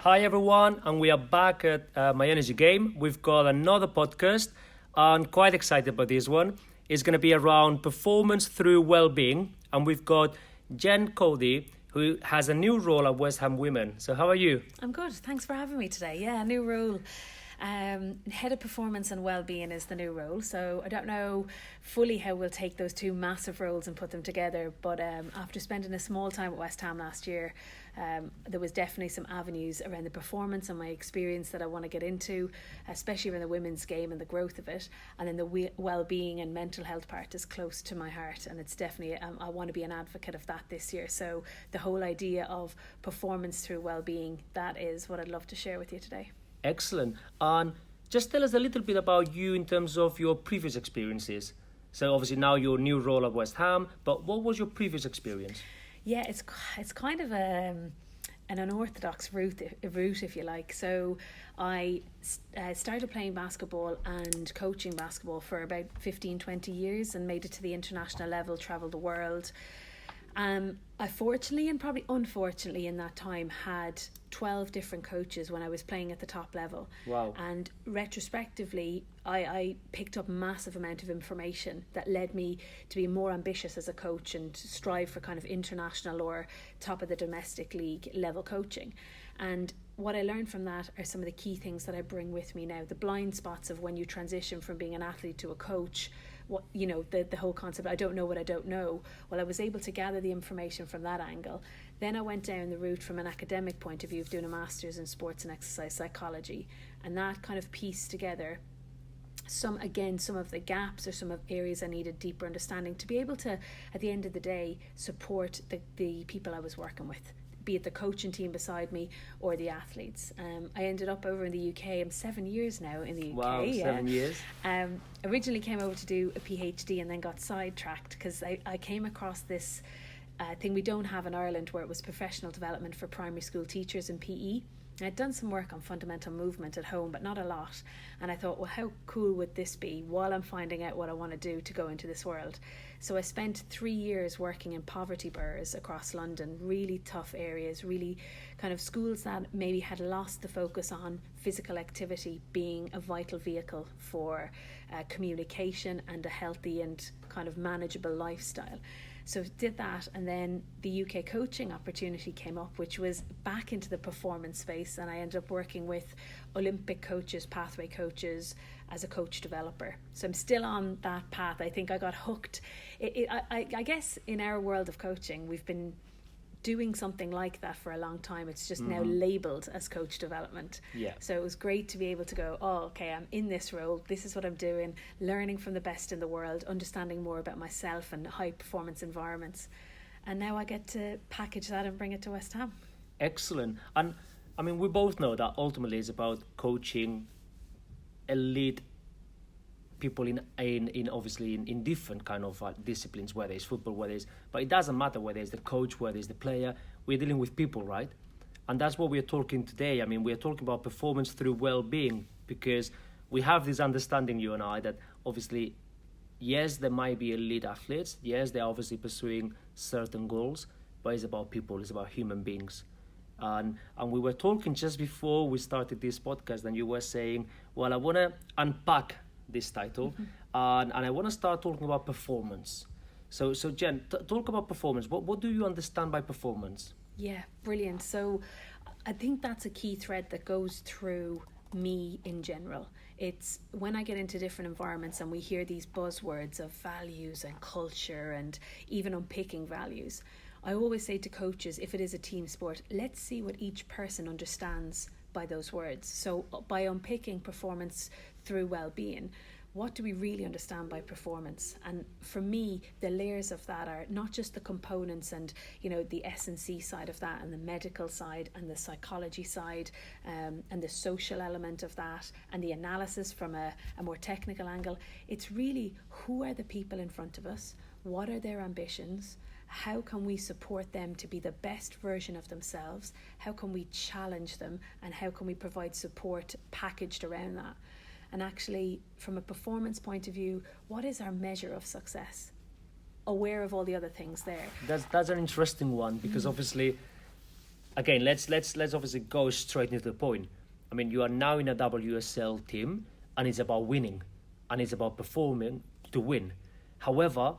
Hi everyone, and we are back at My Energy Game. We've got another podcast, and quite excited about this one. It's going to be around performance through well-being, and we've got Jen Coady, who has a new role at West Ham Women. So how are you? I'm good. Thanks for having me today. Yeah, new role. Head of Performance and Wellbeing is the new role. So I don't know fully how we'll take those two massive roles and put them together. But after spending a small time at West Ham last year, there was definitely some avenues around the performance and my experience that I want to get into, especially around the women's game and the growth of it. And then the well-being and mental health part is close to my heart, and it's definitely I want to be an advocate of that this year. So the whole idea of performance through well-being, that is what I'd love to share with you today. Excellent. And just tell us a little bit about you in terms of your previous experiences. So obviously now your new role at West Ham, but what was your previous experience? Yeah, it's kind of an unorthodox route, if you like. So I started playing basketball and coaching basketball for about 15-20 years and made it to the international level, travelled the world. I fortunately and probably unfortunately in that time had 12 different coaches when I was playing at the top level. Wow. And retrospectively, I picked up a massive amount of information that led me to be more ambitious as a coach and strive for kind of international or top of the domestic league level coaching. And what I learned from that are some of the key things that I bring with me now. The blind spots of when you transition from being an athlete to a coach, the whole concept, I don't know what I don't know. Well, I was able to gather the information from that angle. Then I went down the route from an academic point of view of doing a master's in sports and exercise psychology, and that kind of pieced together some of the gaps or some of areas I needed deeper understanding to be able to, at the end of the day, support the people I was working with, be it the coaching team beside me or the athletes. I ended up over in the UK. I'm 7 years now in the UK. Wow, 7 years. Originally came over to do a PhD and then got sidetracked because I came across this thing we don't have in Ireland, where it was professional development for primary school teachers in PE. I'd done some work on fundamental movement at home, but not a lot. And I thought, well, how cool would this be while I'm finding out what I want to do to go into this world? So I spent 3 years working in poverty boroughs across London, really tough areas, really kind of schools that maybe had lost the focus on physical activity being a vital vehicle for communication and a healthy and kind of manageable lifestyle. So did that, and then the UK coaching opportunity came up, which was back into the performance space, and I ended up working with Olympic coaches, pathway coaches, as a coach developer. So I'm still on that path. I think I got hooked. I guess in our world of coaching, we've been doing something like that for a long time. It's just now labelled as coach development. Yeah. So it was great to be able to go, okay, I'm in this role, this is what I'm doing, learning from the best in the world, understanding more about myself and high performance environments. And now I get to package that and bring it to West Ham. Excellent. And I mean, we both know that ultimately it's about coaching elite people in obviously in different kind of disciplines, whether it's football, but it doesn't matter whether it's the coach, whether it's the player. We're dealing with people, right? And that's what we're talking today. I mean, we're talking about performance through well-being, because we have this understanding, you and I, that obviously, yes, there might be elite athletes, yes, they're obviously pursuing certain goals, but it's about people, it's about human beings. And we were talking just before we started this podcast, and you were saying, well, I want to unpack this title, and I want to start talking about performance. So Jen, talk about performance. What do you understand by performance? Yeah, brilliant. So I think that's a key thread that goes through me in general. It's when I get into different environments and we hear these buzzwords of values and culture and even unpicking values, I always say to coaches, if it is a team sport, let's see what each person understands by those words. So by unpicking performance through well-being, what do we really understand by performance? And for me, the layers of that are not just the components and, the S&C side of that, and the medical side and the psychology side, and the social element of that, and the analysis from a more technical angle. It's really, who are the people in front of us? What are their ambitions? How can we support them to be the best version of themselves? How can we challenge them? And how can we provide support packaged around that? And actually, from a performance point of view, what is our measure of success? Aware of all the other things there. That's an interesting one, because obviously again, let's obviously go straight into the point. I mean, you are now in a WSL team, and it's about winning, and it's about performing to win. However,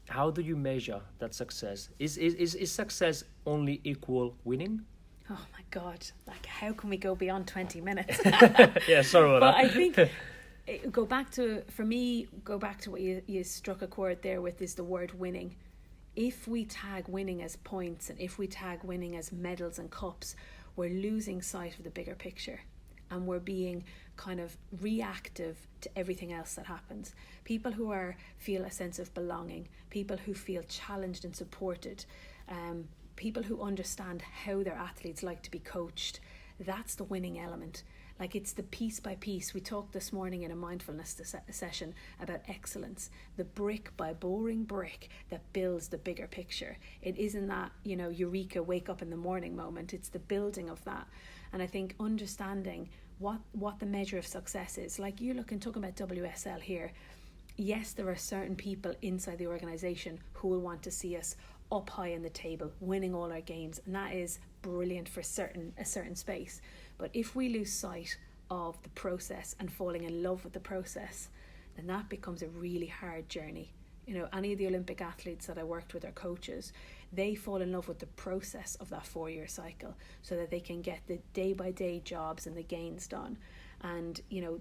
how do you measure that success? Is success only equal winning? Oh my God! Like, how can we go beyond 20 minutes? Yeah, sorry about But that. I think go back to what you struck a chord there with, is the word winning. If we tag winning as points, and if we tag winning as medals and cups, we're losing sight of the bigger picture, and we're being kind of reactive to everything else that happens. People who feel a sense of belonging, people who feel challenged and supported, people who understand how their athletes like to be coached, that's the winning element. Like, it's the piece by piece. We talked this morning in a mindfulness session about excellence, the brick by boring brick that builds the bigger picture. It isn't that, eureka, wake up in the morning moment. It's the building of that. And I think understanding what the measure of success is. Like, you look and talk about WSL here. Yes, there are certain people inside the organisation who will want to see us up high in the table, winning all our games, and that is brilliant for a certain space. But if we lose sight of the process and falling in love with the process, then that becomes a really hard journey. Any of the Olympic athletes that I worked with, or coaches, they fall in love with the process of that 4-year cycle so that they can get the day-by-day jobs and the gains done. And,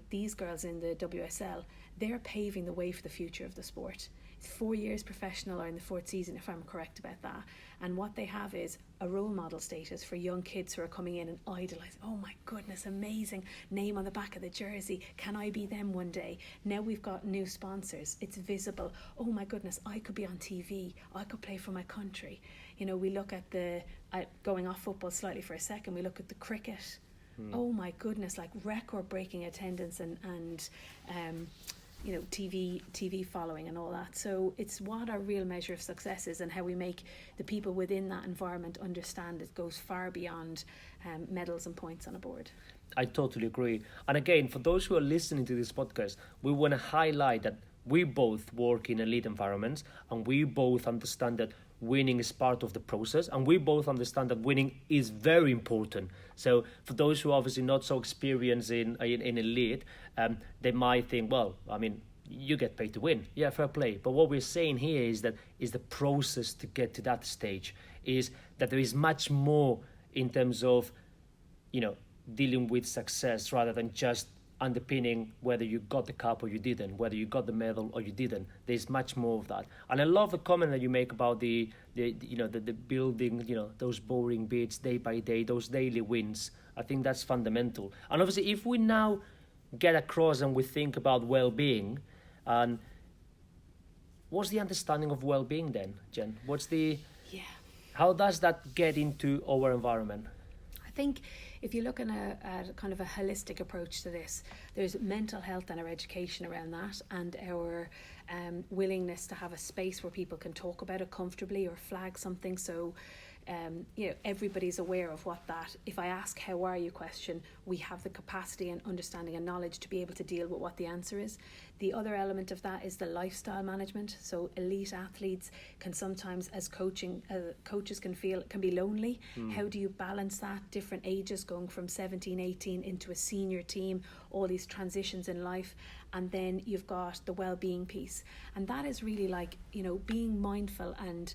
these girls in the WSL, they're paving the way for the future of the sport. It's 4 years professional, or in the 4th season, if I'm correct about that. And what they have is a role model status for young kids who are coming in and idolise. Oh my goodness, amazing name on the back of the jersey. Can I be them one day? Now we've got new sponsors. It's visible. Oh my goodness, I could be on TV. I could play for my country. We look at going off football slightly for a second, we look at the cricket. Oh my goodness, like record-breaking attendance and TV following and all that. So it's what our real measure of success is, and how we make the people within that environment understand it goes far beyond medals and points on a board. I totally agree. And again, for those who are listening to this podcast, we want to highlight that we both work in elite environments, and we both understand that winning is part of the process, and we both understand that winning is very important. So for those who are obviously not so experienced in elite, they might think, well, I mean, you get paid to win. Yeah, fair play. But what we're saying here is that is the process to get to that stage, is that there is much more in terms of, dealing with success rather than just underpinning whether you got the cup or you didn't, whether you got the medal or you didn't. There's much more of that. And I love the comment that you make about the building, those boring bits day by day, those daily wins. I think that's fundamental. And obviously, if we now get across and we think about well-being, and what's the understanding of well-being then, Jen? How does that get into our environment? I think if you look at a kind of a holistic approach to this, there's mental health and our education around that, and our willingness to have a space where people can talk about it comfortably or flag something. So everybody's aware of what that, if I ask how are you question, we have the capacity and understanding and knowledge to be able to deal with what the answer is. The other element of that is the lifestyle management. So elite athletes can sometimes, as coaches can be lonely. How do you balance that? Different ages, going from 17, 18 into a senior team, all these transitions in life. And then you've got the well-being piece. And that is really like, being mindful and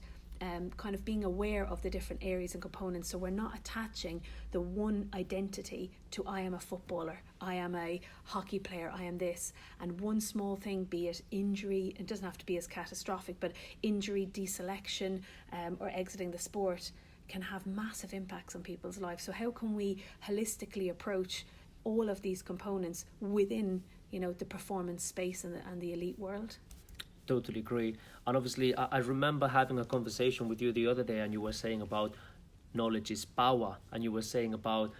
kind of being aware of the different areas and components, so we're not attaching the one identity to I am a footballer, I am a hockey player, I am this, and one small thing, be it injury, it doesn't have to be as catastrophic, but injury, deselection, or exiting the sport can have massive impacts on people's lives. So how can we holistically approach all of these components within the performance space and the elite world? Totally agree. And obviously, I remember having a conversation with you the other day, and you were saying about knowledge is power, and you were saying about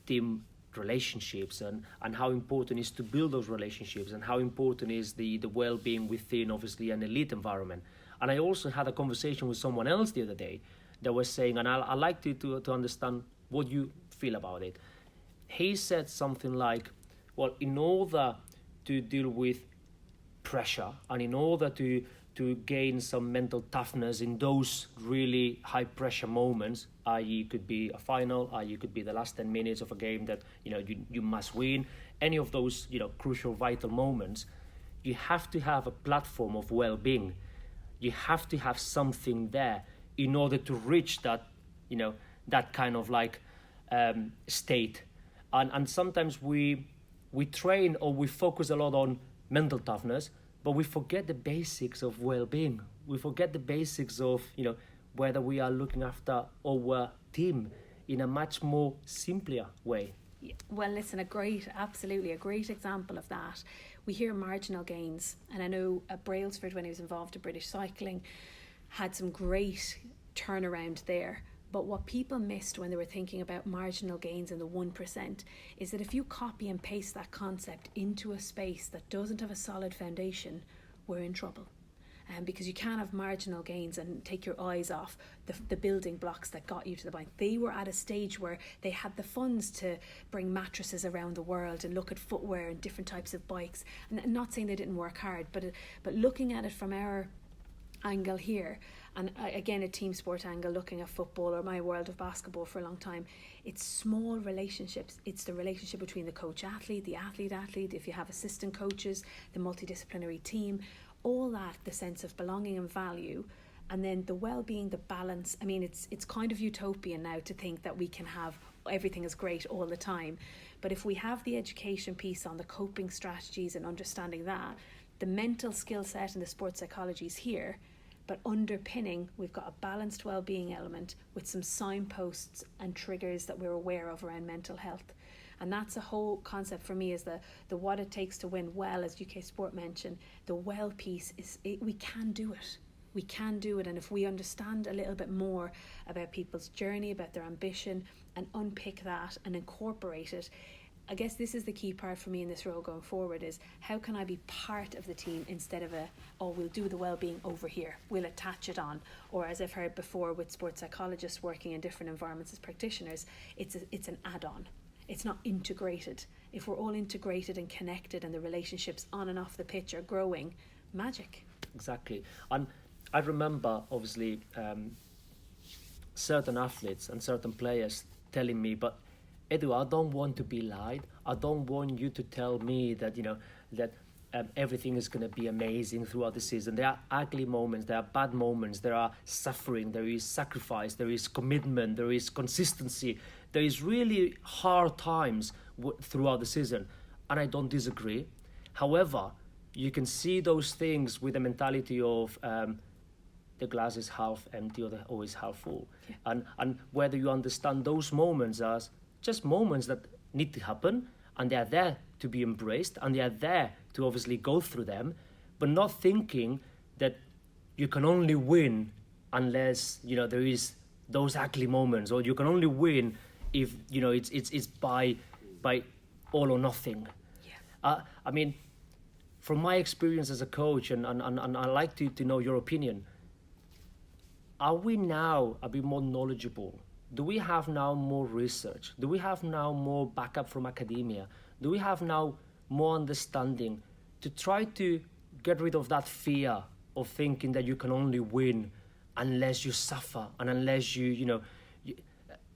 team relationships and how important it is to build those relationships, and how important is the well-being within obviously an elite environment. And I also had a conversation with someone else the other day that was saying, and I'd like to understand what you feel about it. He said something like, well, in order to deal with pressure, and in order to to gain some mental toughness in those really high pressure moments, i.e. could be a final, i.e. could be the last 10 minutes of a game that you must win, any of those crucial vital moments, you have to have a platform of well-being. You have to have something there in order to reach that that kind of like state. And sometimes we train or we focus a lot on mental toughness, but we forget the basics of well-being. We forget the basics of whether we are looking after our team in a much more simpler way. Well, listen, absolutely a great example of that. We hear marginal gains, and I know Brailsford, when he was involved in British cycling, had some great turnaround there. But what people missed when they were thinking about marginal gains in the 1% is that if you copy and paste that concept into a space that doesn't have a solid foundation, we're in trouble. Because you can't have marginal gains and take your eyes off the building blocks that got you to the point. They were at a stage where they had the funds to bring mattresses around the world and look at footwear and different types of bikes. And not saying they didn't work hard, but looking at it from our angle here, and again a team sport angle, looking at football or my world of basketball for a long time, it's small relationships. It's the relationship between the coach athlete, the athlete, if you have assistant coaches, the multidisciplinary team, all that, the sense of belonging and value, and then the well-being, the balance. I mean, it's kind of utopian now to think that we can have everything is great all the time, but if we have the education piece on the coping strategies and understanding that, the mental skill set and the sports psychology is here, but underpinning, we've got a balanced well-being element with some signposts and triggers that we're aware of around mental health. And that's a whole concept for me, is the what it takes to win well, as UK Sport mentioned. The well piece we can do it. We can do it, and if we understand a little bit more about people's journey, about their ambition, and unpick that and incorporate it, I guess this is the key part for me in this role going forward, is how can I be part of the team instead of we'll do the well-being over here, we'll attach it on. Or as I've heard before with sports psychologists working in different environments as practitioners, it's an add-on. It's not integrated. If we're all integrated and connected and the relationships on and off the pitch are growing, magic. Exactly. And I remember, obviously, certain athletes and certain players telling me, but Edu, I don't want to be lied. I don't want you to tell me that, everything is going to be amazing throughout the season. There are ugly moments, there are bad moments, there are suffering, there is sacrifice, there is commitment, there is consistency. There is really hard times throughout the season, and I don't disagree. However, you can see those things with the mentality of the glass is half empty or always half full. Yeah. And whether you understand those moments as just moments that need to happen, and they are there to be embraced, and they are there to obviously go through them, but not thinking that you can only win unless there is those ugly moments, or you can only win if it's by all or nothing. Yeah. I mean, from my experience as a coach, and I'd like to know your opinion, are we now a bit more knowledgeable? Do we have now more research? Do we have now more backup from academia? Do we have now more understanding to try to get rid of that fear of thinking that you can only win unless you suffer and unless you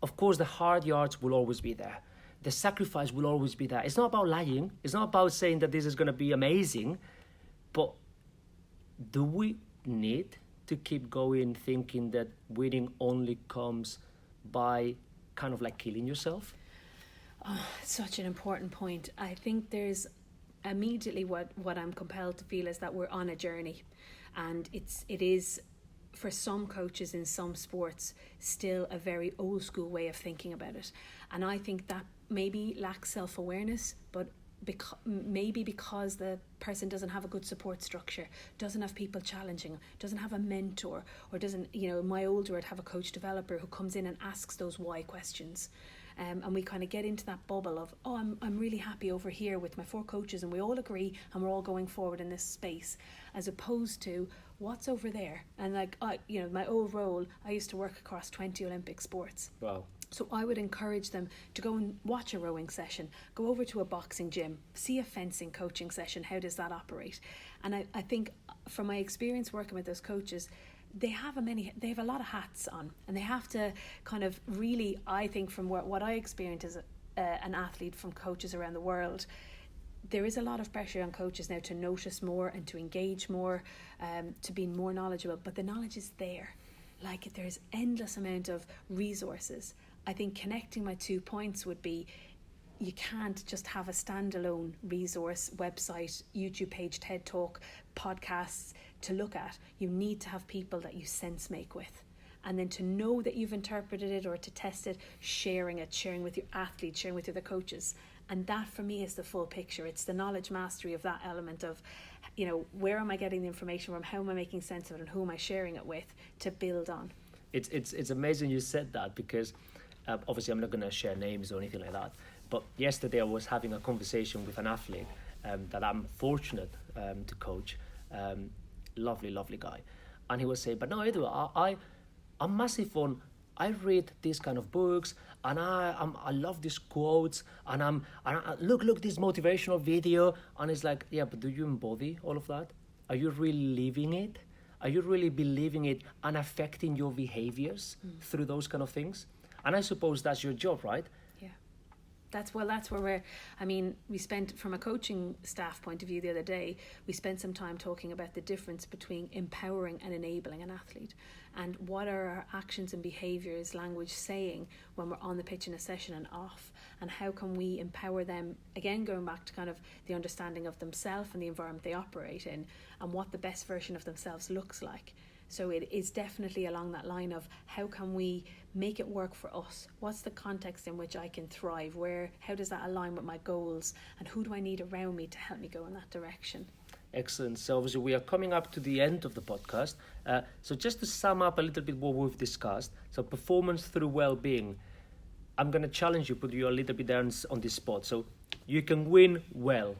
of course, the hard yards will always be there. The sacrifice will always be there. It's not about lying. It's not about saying that this is going to be amazing. But do we need to keep going thinking that winning only comes by kind of like killing yourself? Oh, such an important point. I think there's immediately what I'm compelled to feel is that we're on a journey, and it is for some coaches in some sports still a very old school way of thinking about it, and I think that maybe lacks self-awareness, but maybe because the person doesn't have a good support structure, doesn't have people challenging, doesn't have a mentor, or doesn't, in my old word, have a coach developer who comes in and asks those why questions. And we kind of get into that bubble of, I'm really happy over here with my 4 coaches and we all agree and we're all going forward in this space, as opposed to, what's over there? And like, my old role, I used to work across 20 Olympic sports. Wow. So I would encourage them to go and watch a rowing session, go over to a boxing gym, see a fencing coaching session. How does that operate? And I think from my experience working with those coaches, they have a lot of hats on, and they have to kind of really, I think from what I experienced as an athlete from coaches around the world, there is a lot of pressure on coaches now to notice more and to engage more, to be more knowledgeable, but the knowledge is there. Like, there's endless amount of resources. I think connecting my 2 points would be, you can't just have a standalone resource, website, YouTube page, TED Talk, podcasts to look at. You need to have people that you sense make with. And then to know that you've interpreted it or to test it, sharing with your athletes, sharing with your other coaches. And that for me is the full picture. It's the knowledge mastery of that element of, where am I getting the information from? How am I making sense of it? And who am I sharing it with to build on? It's amazing you said that, because obviously I'm not going to share names or anything like that. But yesterday I was having a conversation with an athlete that I'm fortunate to coach. Lovely guy. And he was saying, but no, Edu, I'm massive on, I read these kind of books, and I love these quotes, and I look this motivational video, and it's like, yeah, but do you embody all of that? Are you really living it? Are you really believing it and affecting your behaviours through those kind of things? And I suppose that's your job, right? Yeah. That's where we spent, from a coaching staff point of view the other day, we spent some time talking about the difference between empowering and enabling an athlete, and what are our actions and behaviours, language saying when we're on the pitch in a session and off, and how can we empower them, again going back to kind of the understanding of themselves and the environment they operate in, and what the best version of themselves looks like. So it is definitely along that line of, how can we make it work for us? What's the context in which I can thrive? How does that align with my goals? And who do I need around me to help me go in that direction? Excellent. So obviously we are coming up to the end of the podcast. So just to sum up a little bit what we've discussed. So performance through well-being. I'm going to challenge you, put you a little bit down on this spot. So you can win well.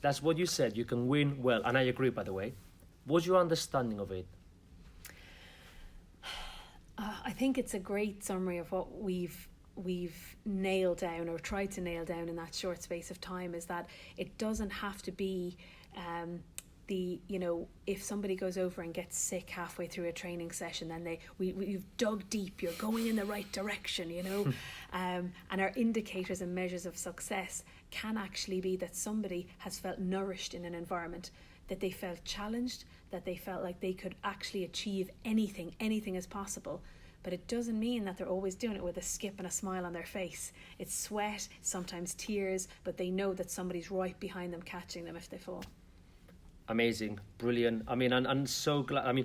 That's what you said. You can win well. And I agree, by the way. What's your understanding of it? I think it's a great summary of what we've nailed down, or tried to nail down in that short space of time, is that it doesn't have to be if somebody goes over and gets sick halfway through a training session, then we've dug deep, you're going in the right direction, and our indicators and measures of success can actually be that somebody has felt nourished in an environment, that they felt challenged, that they felt like they could actually achieve anything is possible. But it doesn't mean that they're always doing it with a skip and a smile on their face. It's sweat, sometimes tears, but they know that somebody's right behind them catching them if they fall. Amazing, brilliant. I'm so glad.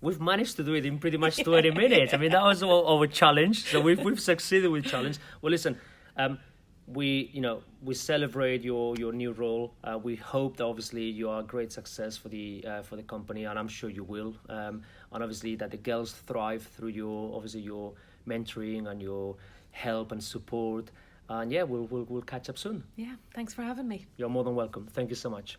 We've managed to do it in pretty much 20 minutes. That was our challenge. So we've succeeded with challenge. Well, listen, we celebrate your new role. We hope that obviously you are a great success for the company, and I'm sure you will. And obviously that the girls thrive through your mentoring and your help and support. And yeah, we'll catch up soon. Yeah, thanks for having me. You're more than welcome. Thank you so much.